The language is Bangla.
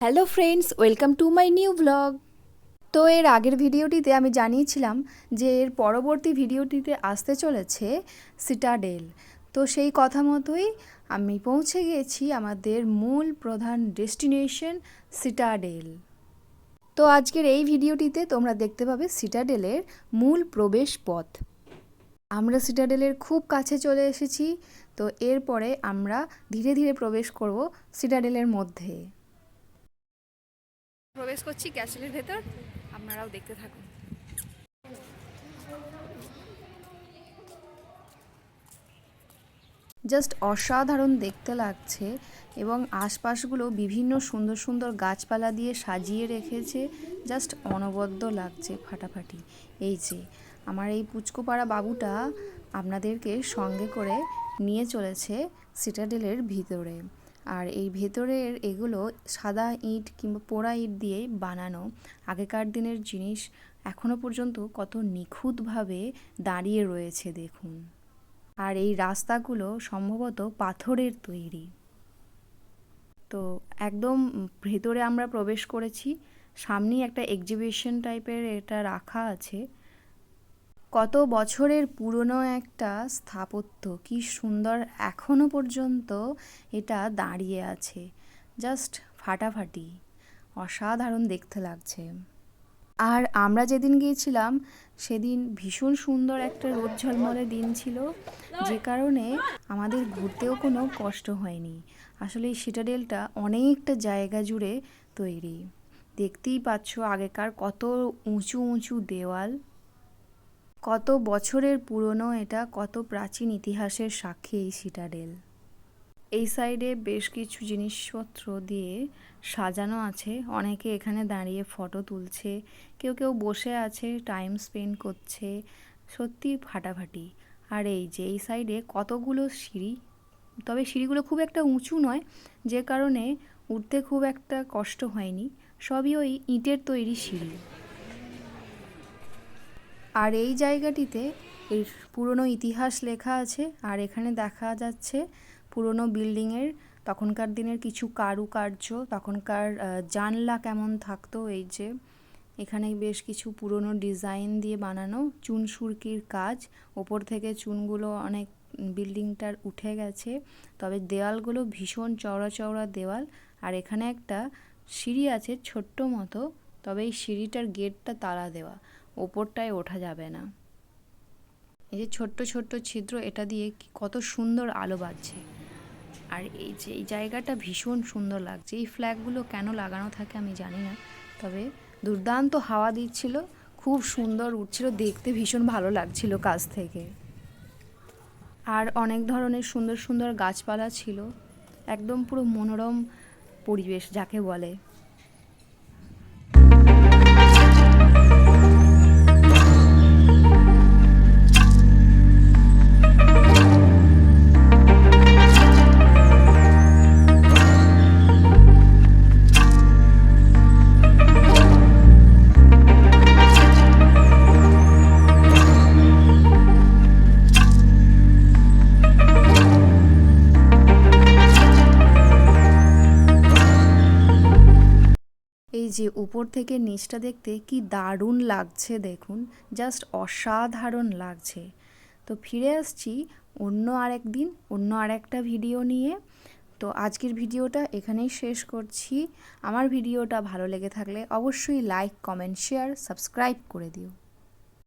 Hello friends, welcome to my new blog. তো এর আগের ভিডিওটিতে আমি জানিয়েছিলাম যে এর পরবর্তী ভিডিওটিতে আসতে চলেছে সিটাডেল। তো সেই কথা মতোই আমি পৌঁছে গিয়েছি আমাদের মূল প্রধান ডেস্টিনেশন সিটাডেল। তো আজকের এই ভিডিওটিতে তোমরা দেখতে পাবে সিটাডেলের মূল প্রবেশ পথ। আমরা সিটাডেলের খুব কাছে চলে এসেছি। তো এরপরে আমরা ধীরে ধীরে প্রবেশ করব সিটাডেলের মধ্যে। প্রবেশ করছি ক্যাসেলের ভেতর, আপনারাও দেখতে থাকুন। জাস্ট অসাধারণ দেখতে লাগছে এবং আশপাশগুলো বিভিন্ন সুন্দর সুন্দর গাছপালা দিয়ে সাজিয়ে রেখেছে। জাস্ট অনবদ্য লাগছে ফাটাফাটি। এই যে আমার এই পুচকোপাড়া বাবুটা আপনাদেরকে সঙ্গে করে নিয়ে চলেছে সিটাডেলের ভিতরে। আর এই ভেতরের এগুলো সাদা ইট কিংবা পোড়া ইট দিয়ে বানানো আগেকার দিনের জিনিস এখনো পর্যন্ত কত নিখুঁতভাবে দাঁড়িয়ে রয়েছে দেখুন। আর এই রাস্তাগুলো সম্ভবত পাথরের তৈরি। তো একদম ভেতরে আমরা প্রবেশ করেছি। সামনেই একটা এক্সিবিশন টাইপের এটা রাখা আছে। কত বছরের পুরনো একটা স্থাপত্য, কি সুন্দর এখনো পর্যন্ত এটা দাঁড়িয়ে আছে। জাস্ট ফাটাফাটি, অসাধারণ দেখতে লাগছে। আর আমরা যেদিন গিয়েছিলাম সেদিন ভীষণ সুন্দর একটা রোদ ঝলমলে দিন ছিল, যে কারণে আমাদের ঘুরতেও কোনো কষ্ট হয়নি। আসলে এই সিটাডেলটা অনেকটা জায়গা জুড়ে তৈরি। দেখতেই পাচ্ছ আগেকার কত উঁচু উঁচু দেওয়াল, কত বছরের পুরনো এটা, কত প্রাচীন ইতিহাসের সাক্ষী এই সিটাডেল। এই সাইডে বেশ কিছু জিনিসপত্র দিয়ে সাজানো আছে। অনেকে এখানে দাঁড়িয়ে ফটো তুলছে, কেউ কেউ বসে আছে টাইম স্পেন্ড করছে। সত্যি ফাটাফাটি। আর এই যে এই সাইডে কতগুলো সিঁড়ি, তবে সিঁড়িগুলো খুব একটা উঁচু নয়, যে কারণে উঠতে খুব একটা কষ্ট হয়নি। সবই ওই ইটের তৈরি সিঁড়ি। আর এই জায়গাটিতে এর পুরনো ইতিহাস লেখা আছে। আর এখানে দেখা যাচ্ছে পুরনো বিল্ডিংয়ের তখনকার দিনের কিছু কারুকার্য, তখনকার জানলা কেমন থাকতো। এই যে এখানে বেশ কিছু পুরনো ডিজাইন দিয়ে বানানো চুন সুরকির কাজ। ওপর থেকে চুনগুলো অনেক বিল্ডিংটার উঠে গেছে, তবে দেওয়ালগুলো ভীষণ চওড়া চওড়া দেওয়াল। আর এখানে একটা সিঁড়ি আছে ছোট্ট মতো, তবে এই সিঁড়িটার গেটটা তালা দেওয়া, ওপরটায় ওঠা যাবে না। এই যে ছোট্ট ছোট্ট ছিদ্র, এটা দিয়ে কত সুন্দর আলো বাজছে। আর এই যে এই জায়গাটা ভীষণ সুন্দর লাগছে। এই ফ্ল্যাগগুলো কেন লাগানো থাকে আমি জানি না, তবে দুর্দান্ত হাওয়া দিচ্ছিল, খুব সুন্দর উঠছিল, দেখতে ভীষণ ভালো লাগছিল কাছ থেকে। আর অনেক ধরনের সুন্দর সুন্দর গাছপালা ছিল, একদম পুরো মনোরম পরিবেশ যাকে বলে। এই যে উপর থেকে নিচটা দেখতে কি দারুণ লাগছে দেখুন, জাস্ট অসাধারণ লাগছে। তো ফিরে আসছি অন্য আরেক দিন অন্য আরেকটা ভিডিও নিয়ে। তো আজকের ভিডিওটা এখানেই শেষ করছি। আমার ভিডিওটা ভালো লেগে থাকলে অবশ্যই লাইক, কমেন্ট, শেয়ার, সাবস্ক্রাইব করে দিও।